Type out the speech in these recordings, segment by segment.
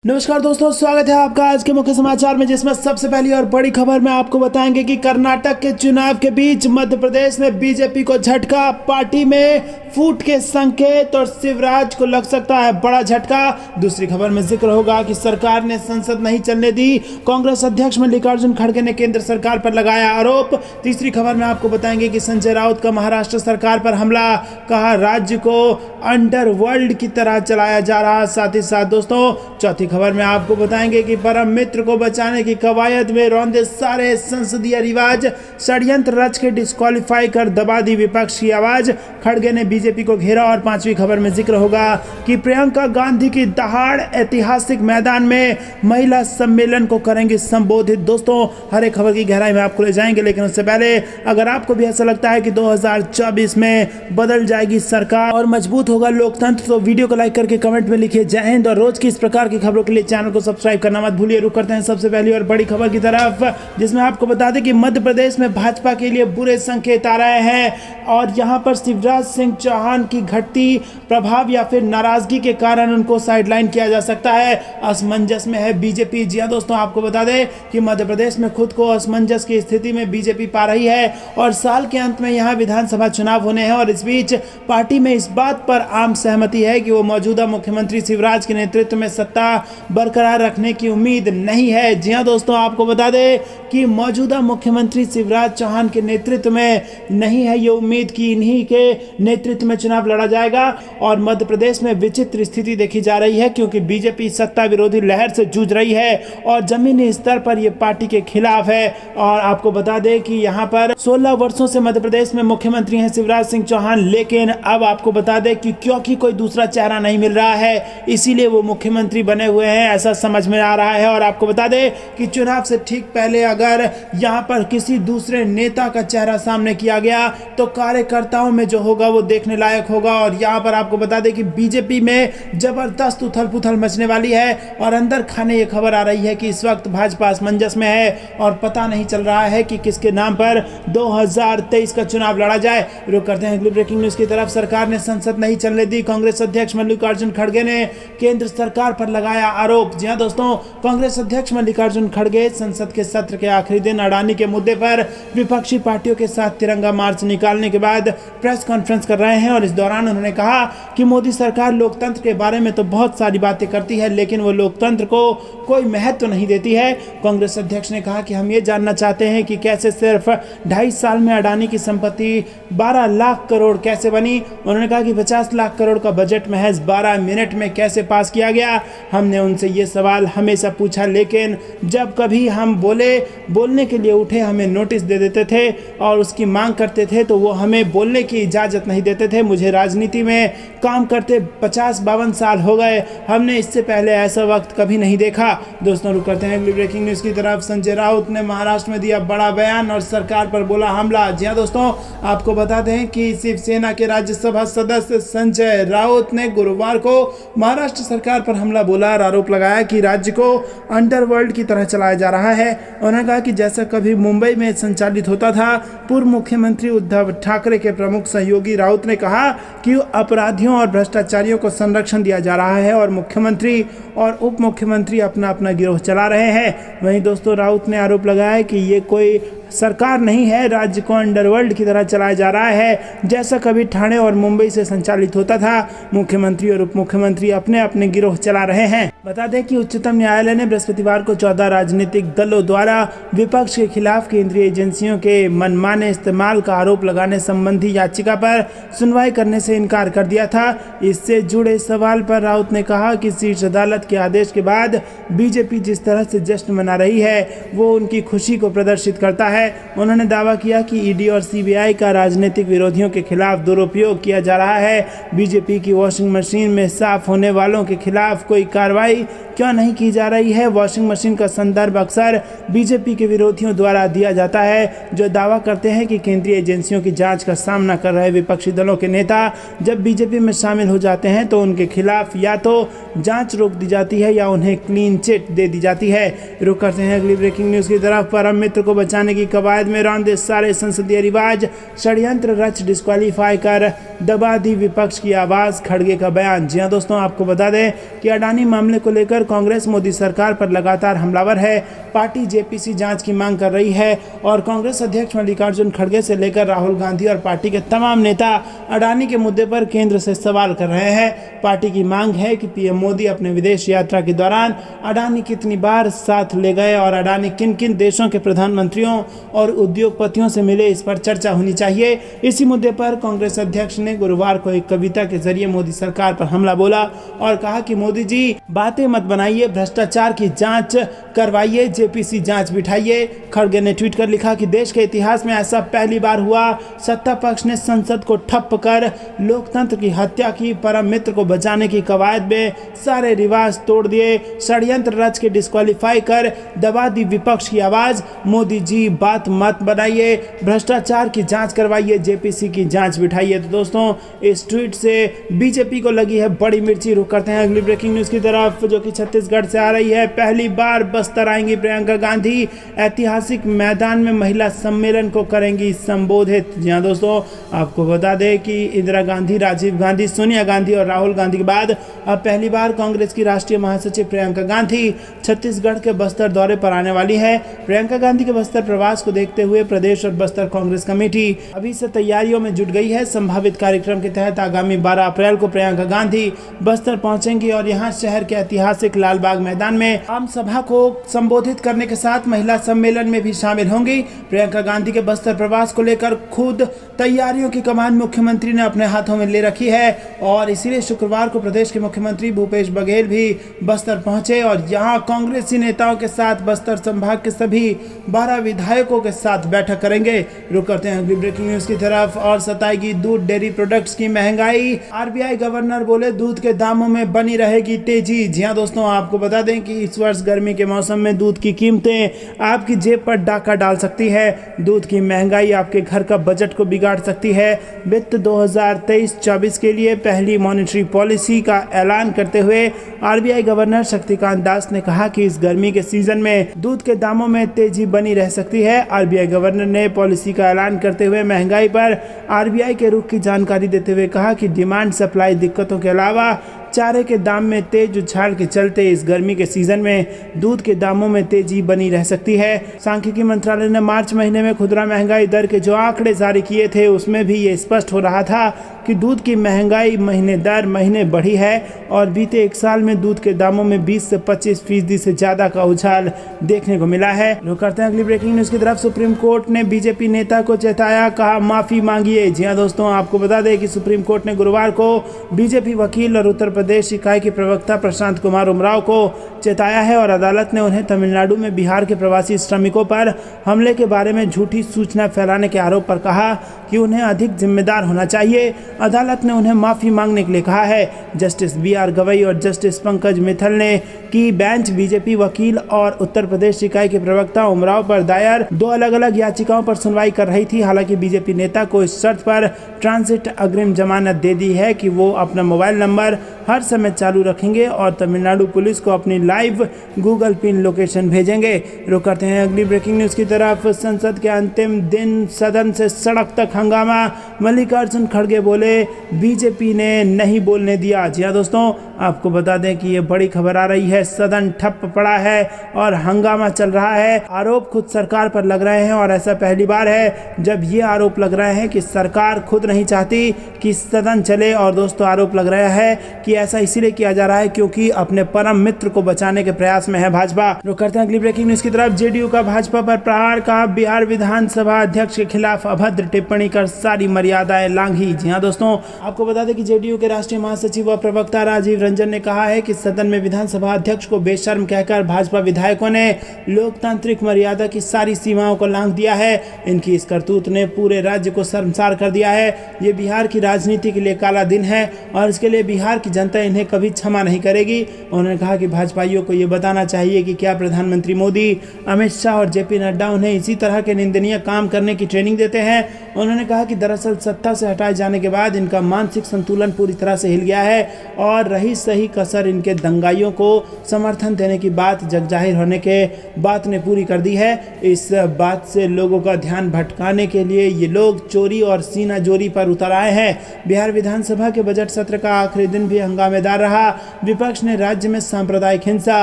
नमस्कार दोस्तों, स्वागत है आपका आज के मुख्य समाचार में, जिसमें सबसे पहली और बड़ी खबर में आपको बताएंगे कि कर्नाटक के चुनाव के बीच मध्य प्रदेश में बीजेपी को झटका, पार्टी में फूट के संकेत और शिवराज को लग सकता है बड़ा झटका। दूसरी खबर में जिक्र होगा कि सरकार ने संसद नहीं चलने दी, कांग्रेस अध्यक्ष मल्लिकार्जुन खड़गे ने केंद्र सरकार पर लगाया आरोप। तीसरी खबर में आपको बताएंगे कि संजय राउत का महाराष्ट्र सरकार पर हमला, कहा राज्य को अंडरवर्ल्ड की तरह चलाया जा रहा। साथ ही साथ दोस्तों चौथी खबर में आपको बताएंगे कि परम मित्र को बचाने की कवायद में रौंदे सारे संसदीय रिवाज, षड्यंत्र रच के डिस्क्वालीफाई कर दबा दी विपक्ष की आवाज, खड़गे ने बीजेपी को घेरा। और पांचवी खबर में जिक्र होगा कि प्रियंका गांधी की दहाड़, ऐतिहासिक मैदान में महिला सम्मेलन को करेंगे संबोधित। दोस्तों हर एक खबर की गहराई में आपको ले जाएंगे, लेकिन उससे पहले अगर आपको भी ऐसा लगता है कि 2024 में बदल जाएगी सरकार और मजबूत होगा लोकतंत्र, तो वीडियो को लाइक करके कमेंट में लिखिए जय हिंद। और रोज की इस प्रकार की खबरों के लिए चैनल को सब्सक्राइब करना मत भूलिए। रुक करते हैं सबसे पहली और बड़ी खबर की तरफ, जिसमें आपको बता दें कि मध्य प्रदेश में भाजपा के लिए बुरे संकेत आ रहे हैं और यहां पर शिवराज सिंह चौहान की घटती प्रभाव या फिर नाराजगी के कारण उनको साइडलाइन किया जा सकता है। असमंजस में है बीजेपी। जी हां दोस्तों, आपको बता दें कि मध्य प्रदेश में खुद को असमंजस की स्थिति में बीजेपी पा रही है और साल के अंत में यहां विधानसभा चुनाव होने हैं। और इस बीच पार्टी में इस बात पर आम सहमति है कि वो मौजूदा मुख्यमंत्री शिवराज के नेतृत्व में सत्ता बरकरार रखने की उम्मीद नहीं है। जी हां दोस्तों, आपको बता दें कि मौजूदा मुख्यमंत्री शिवराज चौहान के नेतृत्व में नहीं है ये उम्मीद कि इन्हीं के नेतृत्व में चुनाव लड़ा जाएगा। और मध्य प्रदेश में विचित्र स्थिति देखी जा रही है, क्योंकि बीजेपी सत्ता विरोधी लहर से जूझ रही है और जमीनी स्तर पर यह पार्टी के खिलाफ है। और आपको बता दें कि यहाँ पर 16 वर्षों से मध्य प्रदेश में मुख्यमंत्री हैं शिवराज सिंह चौहान, लेकिन अब आपको बता दें कि क्योंकि कोई दूसरा चेहरा नहीं मिल रहा है, इसीलिए वो मुख्यमंत्री बने हुए हैं, ऐसा समझ में आ रहा है। और आपको बता दें कि चुनाव से ठीक पहले अगर यहाँ पर किसी दूसरे नेता का चेहरा सामने किया गया तो कार्यकर्ताओं में जो होगा वो देखने लायक होगा। और यहाँ पर आपको बता दें कि बीजेपी में जबरदस्त उथल पुथल मचने वाली है और अंदर खाने ये खबर आ रही है कि इस वक्त भाजपा असमंजस में है और पता नहीं चल रहा है कि किसके नाम पर 2023 का चुनाव लड़ा जाए। रुक करते हैं अगली ब्रेकिंग न्यूज की तरफ। सरकार ने संसद नहीं चलने दी, कांग्रेस अध्यक्ष मल्लिकार्जुन खड़गे ने केंद्र सरकार पर लगाया आरोप। जी हां दोस्तों, कांग्रेस अध्यक्ष मल्लिकार्जुन खड़गे संसद के सत्र के आखिरी दिन अडानी के मुद्दे पर विपक्षी पार्टियों के साथ तिरंगा मार्च निकालने के बाद प्रेस कॉन्फ्रेंस कर रहे हैं। और इस दौरान उन्होंने कहा कि मोदी सरकार लोकतंत्र के बारे में तो बहुत सारी बातें करती है, लेकिन वो लोकतंत्र को कोई महत्व नहीं देती है। कांग्रेस अध्यक्ष ने कहा कि हम ये जानना चाहते हैं कि कैसे सिर्फ 2.5 साल में अडानी की संपत्ति 12 लाख करोड़ कैसे बनी। उन्होंने कहा कि 50 लाख करोड़ का बजट महज 12 मिनट में कैसे पास किया गया। हमने उनसे ये सवाल हमेशा पूछा, लेकिन जब कभी हम बोलने के लिए उठे हमें नोटिस दे देते थे और उसकी मांग करते थे तो वो हमें बोलने की इजाज़त नहीं देते थे। मुझे राजनीति में काम करते 50-52 साल हो गए, हमने इससे पहले ऐसा वक्त कभी नहीं देखा। दोस्तों रुक करते हैं अगली ब्रेकिंग न्यूज़ की तरफ। संजय राउत ने महाराष्ट्र में दिया बड़ा बयान और सरकार पर बोला हमला। जी हां दोस्तों, आपको बताते हैं कि शिवसेना के राज्यसभा सदस्य संजय राउत ने गुरुवार को महाराष्ट्र सरकार पर हमला बोला और आरोप लगाया कि राज्य को अंडरवर्ल्ड की तरह चलाया जा रहा है। उन्होंने कहा कि जैसा कभी मुंबई में संचालित होता था। पूर्व मुख्यमंत्री उद्धव ठाकरे के प्रमुख सहयोगी राउत ने कहा कि अपराधियों और भ्रष्टाचारियों को संरक्षण दिया जा रहा है और मुख्यमंत्री और उप मुख्यमंत्री अपना अपना गिरोह चला रहे हैं। वहीं दोस्तों राउत ने आरोप लगाया कि ये कोई सरकार नहीं है, राज्य को अंडरवर्ल्ड की तरह चलाया जा रहा है, जैसा कभी ठाणे और मुंबई से संचालित होता था। मुख्यमंत्री और उप मुख्यमंत्री अपने अपने गिरोह चला रहे हैं। बता दें कि उच्चतम न्यायालय ने बृहस्पतिवार को 14 राजनीतिक दलों द्वारा विपक्ष के खिलाफ केंद्रीय एजेंसियों के मनमाने इस्तेमाल का आरोप लगाने संबंधी याचिका पर सुनवाई करने से इनकार कर दिया था। इससे जुड़े सवाल पर राउत ने कहा कि शीर्ष अदालत के आदेश के बाद बीजेपी जिस तरह से जश्न मना रही है वो उनकी खुशी को प्रदर्शित करता है। उन्होंने दावा किया कि ईडी और सीबीआई का राजनीतिक विरोधियों के खिलाफ दुरुपयोग किया जा रहा है। बीजेपी की वॉशिंग मशीन में साफ होने वालों के खिलाफ कोई कार्रवाई क्यों नहीं की जा रही है। वॉशिंग मशीन का संदर्भ अक्सर बीजेपी के विरोधियों द्वारा दिया जाता है, जो दावा करते हैं कि केंद्रीय एजेंसियों की जांच का सामना कर रहे विपक्षी दलों के नेता जब बीजेपी में शामिल हो जाते हैं तो उनके खिलाफ या तो जांच रोक दी जाती है या उन्हें क्लीन चिट दे दी जाती है। रुक करते हैं अगली ब्रेकिंग न्यूज़ की तरफ। परम मित्र को बचाने की कवायद में रौंदे सारे संसदीय रिवाज, षड्यंत्र रच डिस्क्वालीफाई कर दबा दी विपक्ष की आवाज, खड़गे का बयान। जी हां दोस्तों, आपको बता दें कि अडानी मामले को लेकर कांग्रेस मोदी सरकार पर लगातार हमलावर है। पार्टी जेपीसी जांच की मांग कर रही है और कांग्रेस अध्यक्ष मल्लिकार्जुन खड़गे से लेकर राहुल गांधी और पार्टी के तमाम नेता अडानी के मुद्दे पर केंद्र से सवाल कर रहे हैं। पार्टी की मांग है कि पीएम मोदी अपने विदेश यात्रा के दौरान अडानी कितनी बार साथ ले गए और अडानी किन किन देशों के प्रधानमंत्रियों और उद्योगपतियों से मिले, इस पर चर्चा होनी चाहिए। इसी मुद्दे पर कांग्रेस अध्यक्ष ने गुरुवार को एक कविता के जरिए मोदी सरकार पर हमला बोला और कहा कि मोदी जी बातें मत बनाइए, भ्रष्टाचार की जांच करवाइए, जेपीसी जांच बिठाइए। खड़गे ने ट्वीट कर लिखा कि देश के इतिहास में ऐसा पहली बार हुआ, सत्ता पक्ष ने संसद को ठप्प कर लोकतंत्र की हत्या की, परम मित्र को बचाने की कवायद में सारे रिवाज तोड़ दिए, षड्यंत्र रच के डिस्क्वालीफाई कर दबा दी विपक्ष की आवाज। मोदी जी बात मत बनाइए, भ्रष्टाचार की जांच करवाइए, जेपीसी की जांच बिठाइए। तो दोस्तों, इस ट्वीट से बीजेपी को लगी है बड़ी मिर्ची। रुक करते हैं अगली ब्रेकिंग न्यूज की तरफ, जो कि छत्तीसगढ़ से आ रही है। पहली बार बस्तर आएंगी प्रियंका गांधी, ऐतिहासिक मैदान में महिला सम्मेलन को करेंगी संबोधित। जी हाँ दोस्तों, आपको बता दें कि इंदिरा गांधी, राजीव गांधी, सोनिया गांधी और राहुल गांधी के बाद अब पहली बार कांग्रेस की राष्ट्रीय महासचिव प्रियंका गांधी छत्तीसगढ़ के बस्तर दौरे पर आने वाली है। प्रियंका गांधी के बस्तर प्रवास को देखते हुए प्रदेश और बस्तर कांग्रेस कमेटी अभी से तैयारियों में जुट गई है। संभावित कार्यक्रम के तहत आगामी 12 अप्रैल को प्रियंका गांधी बस्तर पहुंचेंगी और यहां शहर के ऐतिहासिक लालबाग मैदान में आम सभा को संबोधित करने के साथ महिला सम्मेलन में भी शामिल होंगी। प्रियंका गांधी के बस्तर प्रवास को लेकर खुद तैयारियों की कमान मुख्यमंत्री ने अपने हाथों में ले रखी है और इसीलिए शुक्रवार को प्रदेश के मुख्यमंत्री भूपेश बघेल भी बस्तर पहुंचे और यहां कांग्रेसी नेताओं के साथ बस्तर संभाग के सभी 12 विधायकों के साथ बैठक करेंगे। रुक करते हैं अगली ब्रेकिंग न्यूज की तरफ और सताएगी दूध डेयरी प्रोडक्ट्स की महंगाई। आरबीआई गवर्नर बोले दूध के दामों में बनी रहेगी तेजी। जी हां दोस्तों, आपको बता दें कि इस वर्ष गर्मी के मौसम में दूध की कीमतें आपकी जेब पर डाका डाल सकती है। दूध की महंगाई आपके घर का बजट को बिगाड़ सकती है। वित्त 2023-24 के लिए पहली मॉनेटरी पॉलिसी का ऐलान करते हुए आरबीआई गवर्नर शक्तिकांत दास ने कहा कि इस गर्मी के सीजन में दूध के दामों में तेजी बनी रह सकती है। आरबीआई गवर्नर ने पॉलिसी का ऐलान करते हुए महंगाई पर आरबीआई के रुख की जानकारी देते हुए कहा कि डिमांड सप्लाई दिक्कतों के अलावा चारे के दाम में तेज उछाल के चलते इस गर्मी के सीजन में दूध के दामों में तेजी बनी रह सकती है। सांख्यिकी मंत्रालय ने मार्च महीने में खुदरा महंगाई दर के जो आंकड़े जारी किए थे उसमें भी ये स्पष्ट हो रहा था कि दूध की महंगाई महीने दर महीने बढ़ी है और बीते एक साल में दूध के दामों में 20 से 25% से ज्यादा का उछाल देखने को मिला है। रुक करते हैं अगली ब्रेकिंग न्यूज की तरफ। सुप्रीम कोर्ट ने बीजेपी नेता को चेताया, कहा माफी मांगिए। जी हाँ दोस्तों, आपको बता दें कि सुप्रीम कोर्ट ने गुरुवार को बीजेपी वकील और उत्तर प्रदेश इकाई के प्रवक्ता प्रशांत कुमार उमराव को चेताया है और अदालत ने उन्हें तमिलनाडु में बिहार के प्रवासी श्रमिकों पर हमले के बारे में झूठी सूचना फैलाने के आरोप पर कहा कि उन्हें अधिक जिम्मेदार होना चाहिए। अदालत ने उन्हें माफी मांगने के लिए कहा है। जस्टिस BR गवई और जस्टिस पंकज मित्तल ने की बेंच बीजेपी वकील और उत्तर प्रदेश इकाई के प्रवक्ता उमराव पर दायर 2 अलग-अलग याचिकाओं पर सुनवाई कर रही थी। हालांकि बीजेपी नेता को इस शर्त पर ट्रांजिट अग्रिम जमानत दे दी है कि वो अपना मोबाइल नंबर हर समय चालू रखेंगे और तमिलनाडु पुलिस को अपनी लाइव गूगल पिन लोकेशन भेजेंगे। रुक करते हैं अगली ब्रेकिंग न्यूज की तरफ। संसद के अंतिम दिन सदन से सड़क तक हंगामा। मल्लिकार्जुन खड़गे बोले बीजेपी ने नहीं बोलने दिया। जी हाँ दोस्तों, आपको बता दें कि ये बड़ी खबर आ रही है। सदन ठप पड़ा है और हंगामा चल रहा है। आरोप खुद सरकार पर लग रहे हैं और ऐसा पहली बार है जब ये आरोप लग रहे हैं कि सरकार खुद नहीं चाहती कि सदन चले। और दोस्तों, आरोप लग रहा है कि ऐसा इसीलिए किया जा रहा है क्योंकि अपने परम मित्र को बचाने के प्रयास में है भाजपा। रुक करते हैं अगली ब्रेकिंग न्यूज की तरफ। जेडीयू का भाजपा पर प्रहार, का बिहार विधानसभा अध्यक्ष के खिलाफ अभद्र टिप्पणी कर सारी मर्यादाएं लांघी। जी हाँ दोस्तों, आपको बता दें कि जेडीयू के राष्ट्रीय महासचिव व प्रवक्ता राजीव रंजन ने कहा है कि सदन में विधानसभा अध्यक्ष को बेशर्म कहकर भाजपा विधायकों ने लोकतांत्रिक मर्यादा की सारी सीमाओं को लांघ दिया है। इनकी इस करतूत ने पूरे राज्य को शर्मसार कर दिया है। ये बिहार की राजनीति के लिए काला दिन है और इसके लिए बिहार की जनता इन्हें कभी क्षमा नहीं करेगी। उन्होंने कहा कि भाजपाइयों को ये बताना चाहिए कि क्या प्रधानमंत्री मोदी, अमित शाह और जेपी नड्डा उन्हें इसी तरह के निंदनीय काम करने की ट्रेनिंग देते हैं। उन्होंने कहा कि दरअसल सत्ता से हटाए जाने के बाद इनका मानसिक संतुलन पूरी तरह से हिल गया है और रही सही कसर इनके दंगाइयों को समर्थन देने की बात जगजाहिर होने के बात ने पूरी कर दी है। इस बात से लोगों का ध्यान भटकाने के लिए ये लोग चोरी और सीना जोरी पर उतर आए हैं। बिहार विधानसभा के बजट सत्र का आखिरी दिन भी हंगामेदार रहा। विपक्ष ने राज्य में सांप्रदायिक हिंसा,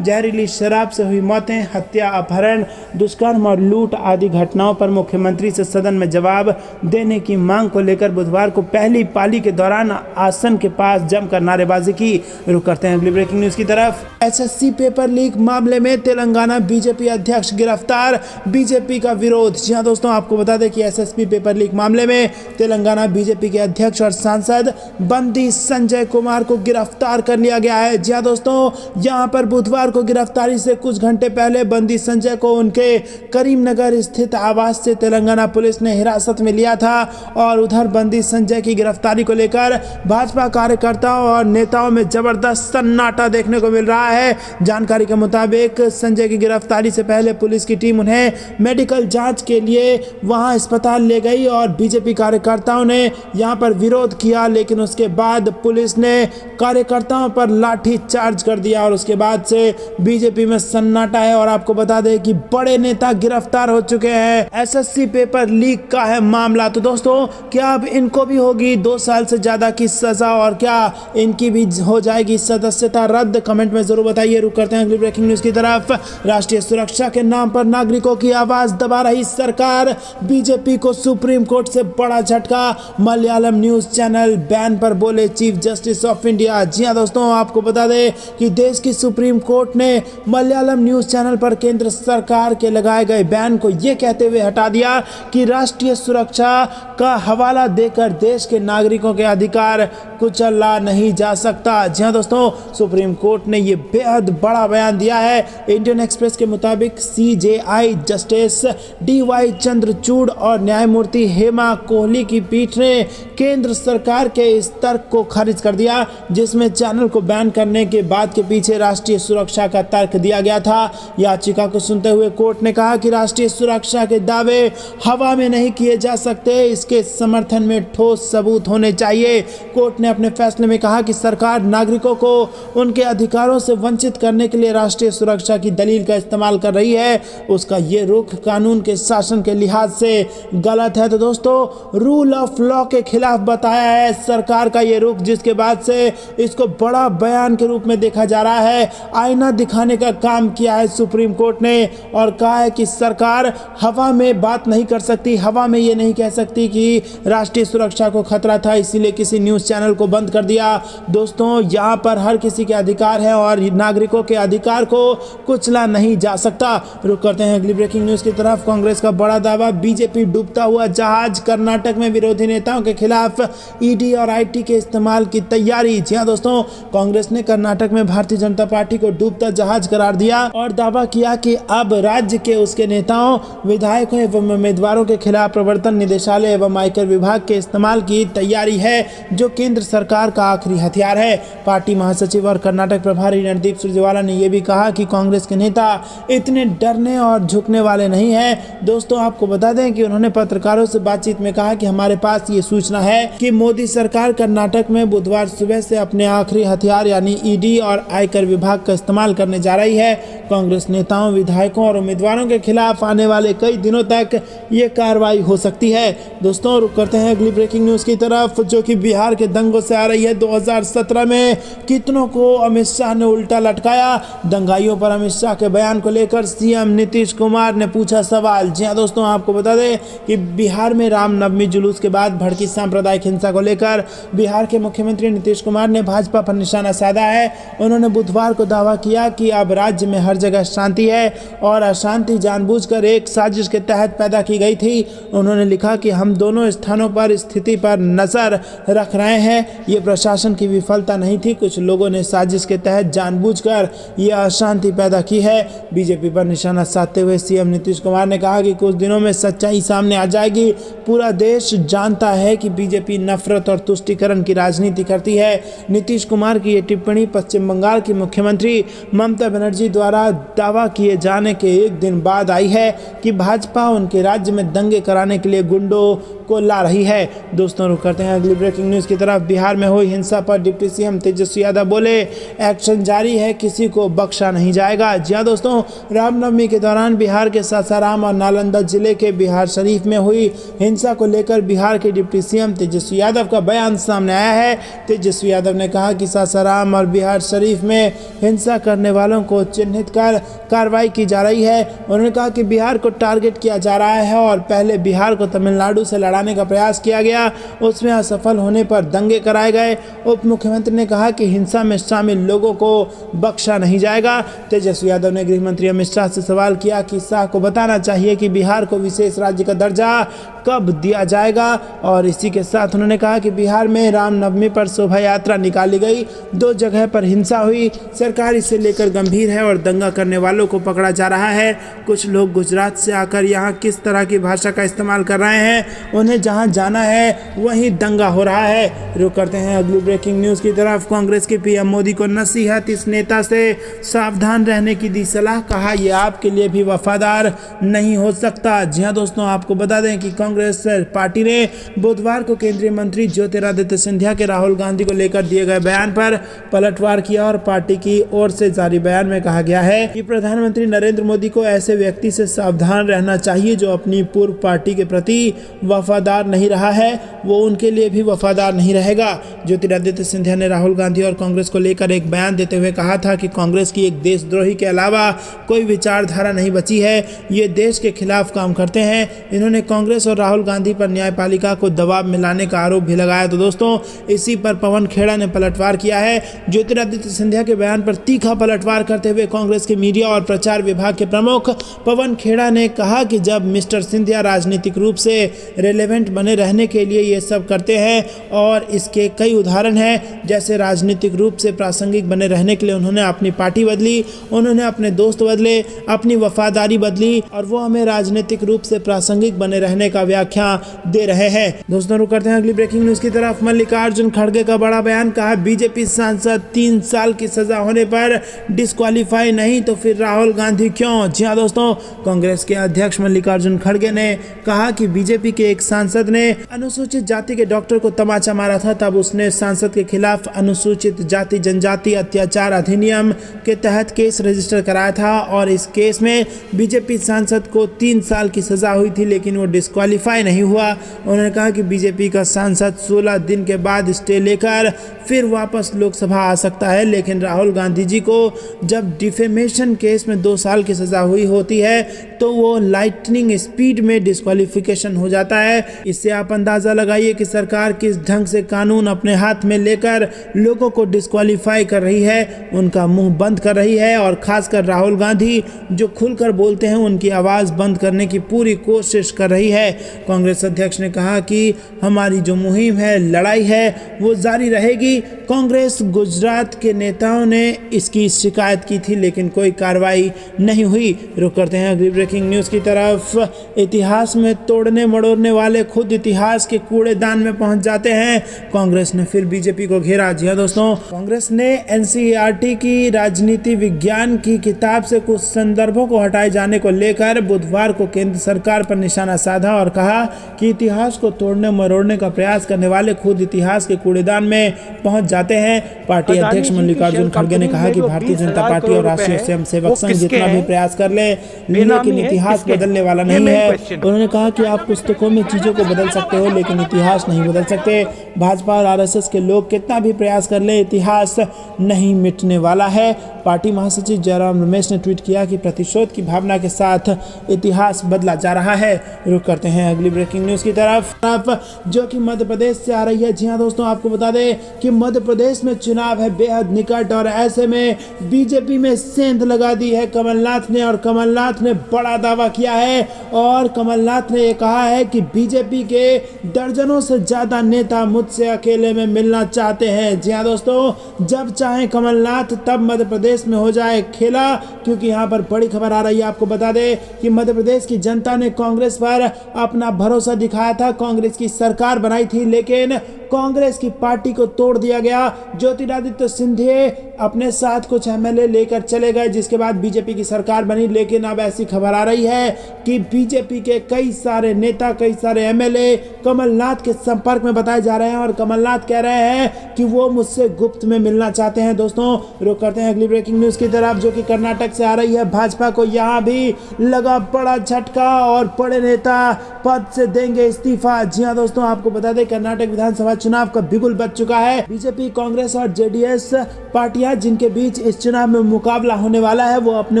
जहरीली शराब से हुई मौतें, हत्या, अपहरण, दुष्कर्म और लूट आदि घटनाओं पर मुख्यमंत्री से सदन में जवाब देने की मांग को लेकर बुधवार को पहली पाली के दौरान आसन के पास जमकर नारेबाजी की। रुक करते हैं अगली ब्रेकिंग न्यूज की तरफ। एसएससी पेपर लीक मामले में तेलंगाना बीजेपी अध्यक्ष गिरफ्तार, बीजेपी का विरोध। जी हां दोस्तों, आपको बता दें कि एसएससी पेपर लीक मामले में तेलंगाना बीजेपी के अध्यक्ष और सांसद बंदी संजय कुमार को गिरफ्तार कर लिया गया है। जी हां दोस्तों, यहां पर बुधवार को गिरफ्तारी से कुछ घंटे पहले बंदी संजय को उनके करीमनगर स्थित आवास से तेलंगाना पुलिस ने हिरासत में लिया था और उधर बंदी संजय की गिरफ्तारी को लेकर भाजपा कार्यकर्ताओं और नेताओं में जबरदस्त सन्नाटा देखने को मिल रहा है। जानकारी के मुताबिक संजय की गिरफ्तारी से पहले पुलिस की टीम उन्हें मेडिकल जांच के लिए वहां अस्पताल ले गई और बीजेपी कार्यकर्ताओं ने यहां पर विरोध किया, लेकिन उसके बाद पुलिस ने कार्यकर्ताओं पर लाठी चार्ज कर दिया और उसके बाद से बीजेपी में सन्नाटा है। और आपको बता दें कि बड़े नेता गिरफ्तार हो चुके हैं। एसएससी पेपर लीक का है मामला। तो दोस्तों, क्या अब इनको भी होगी 2 साल से ज्यादा की सजा और क्या इनकी भी हो जाएगी सदस्यता रद्द? कमेंट में जरूर बताइए। रुक करते हैं अगली ब्रेकिंग न्यूज की तरफ। राष्ट्रीय सुरक्षा के नाम पर नागरिकों की आवाज दबा रही सरकार, बीजेपी को सुप्रीम कोर्ट से बड़ा झटका। मलयालम न्यूज चैनल बैन पर बोले चीफ जस्टिस ऑफ इंडिया। जी हां दोस्तों, आपको बता दें कि देश की सुप्रीम कोर्ट ने मलयालम न्यूज चैनल पर केंद्र सरकार के लगाए गए बैन को यह कहते हुए हटा दिया कि राष्ट्रीय सुरक्षा का हवाला देकर देश के नागरिकों के अधिकार कुचला नहीं जा सकता। जी हां दोस्तों, सुप्रीम कोर्ट ने यह बेहद बड़ा बयान दिया है। इंडियन एक्सप्रेस के मुताबिक सीजेआई जस्टिस डीवाई चंद्रचूड़ और न्यायमूर्ति हेमा कोहली की पीठ ने केंद्र सरकार के इस तर्क को खारिज कर दिया, जिसमें चैनल को बैन करने के बाद के पीछे राष्ट्रीय सुरक्षा का तर्क दिया गया था। याचिका को सुनते हुए कोर्ट ने कहा कि राष्ट्रीय सुरक्षा के दावे हवा में नहीं किए जा सकते, इसके समर्थन में ठोस सबूत होने चाहिए। कोर्ट ने अपने फैसले में कहा कि सरकार नागरिकों को उनके अधिकारों से वंचित करने के लिए राष्ट्रीय सुरक्षा की दलील का इस्तेमाल कर रही है। उसका ये रुख कानून के शासन के लिहाज से गलत है। तो दोस्तों, रूल ऑफ लॉ के खिलाफ बताया है सरकार का ये रुख, जिसके बाद से इसको बड़ा बयान के रूप में देखा जा रहा है। आईना दिखाने का काम किया है सुप्रीम कोर्ट ने और कहा है कि सरकार हवा में बात नहीं कर सकती, हवा में ये नहीं कह सकती कि राष्ट्रीय सुरक्षा को खतरा था इसीलिए किसी न्यूज़ चैनल को बंद कर दिया। दोस्तों, यहाँ पर हर किसी के अधिकार है और नागरिकों के अधिकार को कुचला नहीं जा सकता। रुक करते हैं अगली ब्रेकिंग न्यूज़ की तरफ। कांग्रेस का बड़ा दावा, बीजेपी डूबता हुआ जहाज। कर्नाटक में विरोधी नेताओं के खिलाफ ईडी और आईटी के इस्तेमाल की तैयारी। जी हां दोस्तों, कांग्रेस ने कर्नाटक में भारतीय जनता पार्टी को डूबता जहाज करार दिया और दावा किया कि अब राज्य के उसके नेताओं, विधायकों एवं उम्मीदवारों के खिलाफ प्रवर्तन निदेशालय एवं आयकर विभाग के इस्तेमाल की तैयारी है, जो केंद्र सरकार का आखिरी हथियार है। पार्टी महासचिव और कर्नाटक प्रभारी रणदीप सुरजेवाला ने यह भी कहा कि कांग्रेस के नेता इतने डरने और झुकने वाले नहीं हैं। दोस्तों, आपको बता दें कि उन्होंने पत्रकारों से बातचीत में कहा कि हमारे पास ये सूचना है कि मोदी सरकार कर्नाटक में बुधवार सुबह से अपने आखिरी हथियार यानी ईडी और आयकर विभाग का इस्तेमाल करने जा रही है। कांग्रेस नेताओं, विधायकों और उम्मीदवारों के खिलाफ आने वाले कई दिनों तक ये कार्रवाई हो सकती है। दोस्तों, रुक करते हैं अगली ब्रेकिंग न्यूज की तरफ, जो कि बिहार के दंगों से आ रही है। 2017 में कितनों को अमित शाह ने उल्टा लटकाया। दंगाइयों पर अमित शाह के बयान को लेकर सीएम नीतीश कुमार ने पूछा सवाल। जी हां दोस्तों, आपको बता दें कि बिहार में रामनवमी जुलूस के बाद भड़की सांप्रदायिक हिंसा को लेकर बिहार के मुख्यमंत्री नीतीश कुमार ने भाजपा पर निशाना साधा है। उन्होंने बुधवार को दावा किया कि अब राज्य में हर जगह शांति है और अशांति जानबूझकर एक साजिश के तहत पैदा की गई थी। उन्होंने लिखा कि हम दोनों स्थानों पर स्थिति पर नजर रख रहे हैं। ये प्रशासन की विफलता नहीं थी, कुछ लोगों ने साजिश के तहत जानबूझकर यह अशांति पैदा की है। बीजेपी पर निशाना साधते हुए सीएम नीतीश कुमार ने कहा कि कुछ दिनों में सच्चाई सामने आ जाएगी। पूरा देश जानता है कि बीजेपी नफरत और तुष्टीकरण की राजनीति करती है। नीतीश कुमार की ये टिप्पणी पश्चिम बंगाल की मुख्यमंत्री ममता बनर्जी द्वारा दावा किए जाने के एक दिन बाद आई है कि भाजपा उनके राज्य में दंगे कराने के लिए गुंडों को ला रही है। दोस्तों रुक करते हैं अगली ब्रेकिंग न्यूज़ की तरफ। बिहार में हुई हिंसा पर डिप्टी सीएम तेजस्वी यादव बोले, एक्शन जारी है, किसी को बख्शा नहीं जाएगा। जी हाँ दोस्तों, रामनवमी के दौरान बिहार के सासाराम और नालंदा जिले के बिहार शरीफ में हुई हिंसा को लेकर बिहार के डिप्टी सीएम तेजस्वी यादव का बयान सामने आया है। तेजस्वी यादव ने कहा कि सासाराम और बिहार शरीफ में हिंसा करने वालों को चिन्हित कर कार्रवाई की जा रही है। उन्होंने कहा कि बिहार को टारगेट किया जा रहा है और पहले बिहार को तमिलनाडु से लड़ाने का प्रयास किया गया, उसमें असफल होने पर दंगे कराए गए। उप मुख्यमंत्री ने कहा कि हिंसा में शामिल लोगों को बख्शा नहीं जाएगा। तेजस्वी यादव ने गृह मंत्री अमित शाह से सवाल किया कि शाह को बताना चाहिए कि बिहार को विशेष राज्य का दर्जा कब दिया जाएगा। और इसी के साथ उन्होंने कहा कि बिहार में रामनवमी पर शोभा यात्रा निकाली गई, 2 जगह पर हिंसा हुई, सरकार इसे लेकर गंभीर है और दंगा करने वालों को पकड़ा जा रहा है। कुछ लोग गुजरात से आकर यहाँ किस तरह की भाषा का इस्तेमाल कर रहे हैं, उन्हें जहाँ जाना है वहीं दंगा हो रहा है। रुक करते हैं अगली ब्रेकिंग न्यूज़ की तरफ। कांग्रेस के पीएम मोदी को नसीहत, इस नेता से सावधान रहने की दी सलाह, कहा यह आपके लिए भी वफादार नहीं हो सकता। जी हाँ दोस्तों, आपको बता दें कि कांग्रेस पार्टी ने बुधवार को केंद्रीय मंत्री ज्योतिरादित्य सिंधिया के राहुल गांधी को लेकर दिए गए बयान पर पलटवार किया और पार्टी की ओर से जारी बयान में कहा गया है कि प्रधानमंत्री नरेंद्र मोदी को ऐसे व्यक्ति से सावधान रहना चाहिए जो अपनी पूर्व पार्टी के प्रति वफादार नहीं रहा है, वो उनके लिए भी वफादार नहीं रहेगा। ज्योतिरादित्य सिंधिया ने राहुल गांधी और कांग्रेस को लेकर एक बयान देते हुए कहा था कि कांग्रेस की एक देशद्रोही के अलावा कोई विचारधारा नहीं बची है, ये देश के खिलाफ काम करते हैं। इन्होंने कांग्रेस और राहुल गांधी पर न्यायपालिका को दबाव में लाने का आरोप भी लगाया। तो दोस्तों, इसी पर पवन खेड़ा ने पलटवार किया है। ज्योतिरादित्य सिंधिया के बयान पर तीखा पलटवार करते हुए कांग्रेस के मीडिया और प्रचार विभाग के प्रमुख पवन खेड़ा ने कहा कि जब मिस्टर सिंधिया राजनीतिक रूप से रेलेवेंट बने रहने के लिए ये सब करते हैं और इसके कई उदाहरण हैं, जैसे राजनीतिक रूप से प्रासंगिक बने रहने के लिए उन्होंने अपनी पार्टी बदली, उन्होंने अपने दोस्त बदले, अपनी वफादारी बदली और वो हमें राजनीतिक रूप से प्रासंगिक बने रहने का व्याख्या दे रहे हैं। दोस्तों रुक करते हैं अगली ब्रेकिंग न्यूज़ की तरफ। मल्लिकार्जुन खड़गे का बड़ा बयान, कहा बीजेपी सांसद 3 साल की सजा होने पर डिस्क्वालीफाई नहीं तो फिर राहुल गांधी क्यों। जी हाँ दोस्तों, कांग्रेस के अध्यक्ष मल्लिकार्जुन खड़गे ने कहा कि बीजेपी के एक सांसद ने अनुसूचित जाति के डॉक्टर को तमाचा मारा था, तब उसने सांसद के खिलाफ अनुसूचित जाति जनजाति अत्याचार अधिनियम के तहत केस रजिस्टर कराया था और इस केस में बीजेपी सांसद को 3 साल की सजा हुई थी, लेकिन वो डिस्क्वालीफाई नहीं हुआ। उन्होंने कहा कि बीजेपी का सांसद 16 दिन के बाद स्टे लेकर फिर वापस लोकसभा आ सकता है, लेकिन राहुल गांधी जी को जब डिफेमेशन केस में 2 साल की सजा हुई होती है तो वो लाइटनिंग स्पीड में डिस्क्वालिफिकेशन हो जाता है। इससे आप अंदाज़ा लगाइए कि सरकार किस ढंग से कानून अपने हाथ में लेकर लोगों को डिस्क्वालीफाई कर रही है, उनका मुंह बंद कर रही है और खासकर राहुल गांधी जो खुलकर बोलते हैं उनकी आवाज़ बंद करने की पूरी कोशिश कर रही है। कांग्रेस अध्यक्ष ने कहा कि हमारी जो मुहिम है, लड़ाई है, वो जारी रहेगी। कांग्रेस गुजरात के नेताओं ने इसकी शिकायत की थी लेकिन कोई कार्रवाई नहीं हुई। रुक करते हैं अगली ब्रेकिंग न्यूज़ की तरफ। इतिहास में तोड़ने मड़ोड़ने वाले खुद इतिहास के कूड़ेदान में पहुंच जाते हैं, कांग्रेस ने फिर बीजेपी को घेरा। जी हाँ दोस्तों, कांग्रेस ने एनसीईआरटी की राजनीति विज्ञान की किताब से कुछ संदर्भों को हटाए जाने को लेकर बुधवार को केंद्र सरकार पर निशाना साधा और कहा कि इतिहास को तोड़ने मरोड़ने का प्रयास करने वाले खुद इतिहास के कूड़ेदान में पहुंच जाते हैं। पार्टी अध्यक्ष मल्लिकार्जुन खड़गे ने कहा कि भारतीय जनता पार्टी और राष्ट्रीय स्वयंसेवक संघ जितना भी प्रयास कर ले, लेकिन इतिहास बदलने वाला नहीं है। उन्होंने कहा कि आप पुस्तकों में चीजों को बदल सकते हो लेकिन इतिहास नहीं बदल सकते। भाजपा और आरएसएस के लोग कितना भी प्रयास कर ले, इतिहास नहीं मिटने वाला है। पार्टी महासचिव जयराम रमेश ने ट्वीट किया कि प्रतिशोध की भावना के साथ इतिहास बदला जा रहा है। रुक करते हैं अगली ब्रेकिंग न्यूज़ की तरफ, जो कि मध्य प्रदेश से आ रही है। जी हाँ दोस्तों, आपको बता दें कि मध्य प्रदेश में चुनाव है बेहद निकट और ऐसे में बीजेपी में सेंध लगा दी है कमलनाथ ने और कमलनाथ ने बड़ा दावा किया है और कमलनाथ ने ये कहा है कि बीजेपी के दर्जनों से ज़्यादा नेता मुझसे अकेले में मिलना चाहते हैं। जी हाँ दोस्तों, जब चाहें कमलनाथ तब मध्य प्रदेश में हो जाए खेला, क्योंकि यहाँ पर बड़ी खबर आ रही है। आपको बता दें कि मध्य प्रदेश की जनता ने कांग्रेस पर अपना भरोसा दिखाया था, कांग्रेस की सरकार बनाई थी, लेकिन कांग्रेस की पार्टी को तोड़ दिया गया। ज्योतिरादित्य सिंधिया अपने साथ कुछ एमएलए लेकर चले गए, जिसके बाद बीजेपी की सरकार बनी। लेकिन अब ऐसी खबर आ रही है कि बीजेपी के कई सारे नेता, कई सारे एमएलए कमलनाथ के संपर्क में बताए जा रहे हैं और कमलनाथ कह रहे हैं कि वो मुझसे गुप्त में मिलना चाहते हैं। दोस्तों रुक करते हैं अगली ब्रेकिंग न्यूज की तरफ, जो कि कर्नाटक से आ रही है। भाजपा को यहां भी लगा बड़ा झटका और बड़े नेता पद से देंगे इस्तीफा। जी हां दोस्तों, आपको बता दें कर्नाटक विधानसभा चुनाव का बिगुल बज चुका है। बीजेपी, कांग्रेस और जेडीएस पार्टियां जिनके बीच इस चुनाव में मुकाबला होने वाला है, वो अपने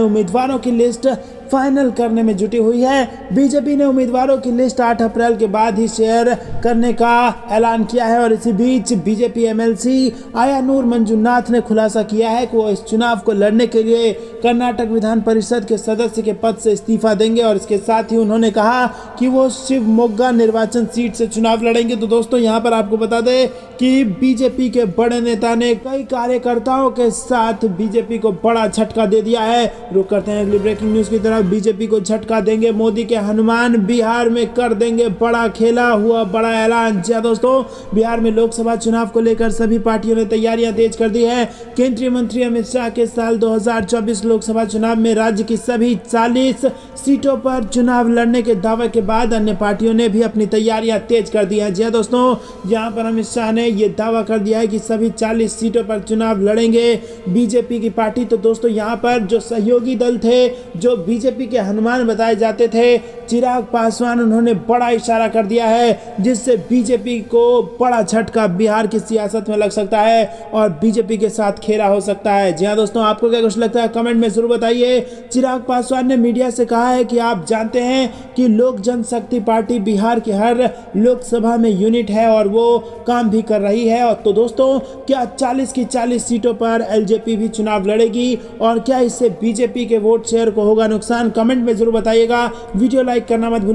उम्मीदवारों की लिस्ट फाइनल करने में जुटी हुई है। बीजेपी ने उम्मीदवारों की लिस्ट 8 अप्रैल के बाद ही शेयर करने का ऐलान किया है और इसी बीच बीजेपी एमएलसी आयानूर मंजुनाथ ने खुलासा किया है कि वो इस चुनाव को लड़ने के लिए कर्नाटक विधान परिषद के सदस्य के पद से इस्तीफा देंगे और इसके साथ ही उन्होंने कहा कि वो शिवमोगा निर्वाचन सीट से चुनाव लड़ेंगे। तो दोस्तों यहाँ पर आपको बता दें कि बीजेपी के बड़े नेता ने कई कार्यकर्ताओं के साथ बीजेपी को बड़ा झटका दे दिया है। रुक करते हैं अगली ब्रेकिंग न्यूज की तरफ। बीजेपी को झटका देंगे मोदी के हनुमान, बिहार में कर देंगे बड़ा खेला, हुआ बड़ा ऐलान। जी दोस्तों, बिहार में लोकसभा चुनाव को लेकर सभी पार्टियों ने तैयारियां तेज कर दी है। केंद्रीय मंत्री अमित शाह के साल 2024 लोकसभा चुनाव में राज्य की सभी 40 सीटों पर चुनाव लड़ने के दावे के बाद अन्य पार्टियों ने भी अपनी तैयारियां तेज कर दी है। जी दोस्तों, जहां पर अमित शाह ने यह दावा कर दिया है कि सभी 40 सीटों पर चुनाव लड़ेंगे बीजेपी की पार्टी। तो दोस्तों यहाँ पर जो सहयोगी दल थे, जो बीजेपी के हनुमान बताए जाते थे, चिराग पासवान, उन्होंने बड़ा इशारा कर दिया है जिससे बीजेपी को बड़ा झटका बिहार की सियासत में लग सकता है और बीजेपी के साथ खेला हो सकता है। जी हाँ दोस्तों, आपको क्या कुछ लगता है कमेंट में जरूर बताइए। चिराग पासवान ने मीडिया से कहा है कि आप जानते हैं कि लोक जनशक्ति पार्टी बिहार की हर लोकसभा में यूनिट है और वो काम भी कर रही है। और तो दोस्तों, क्या 40 की 40 सीटों पर एलजेपी भी चुनाव लड़ेगी और क्या इससे बीजेपी के वोट शेयर को होगा नुकसान? कमेंट में जरूर बताइएगा। वीडियो लाइक करना मत भूलिए।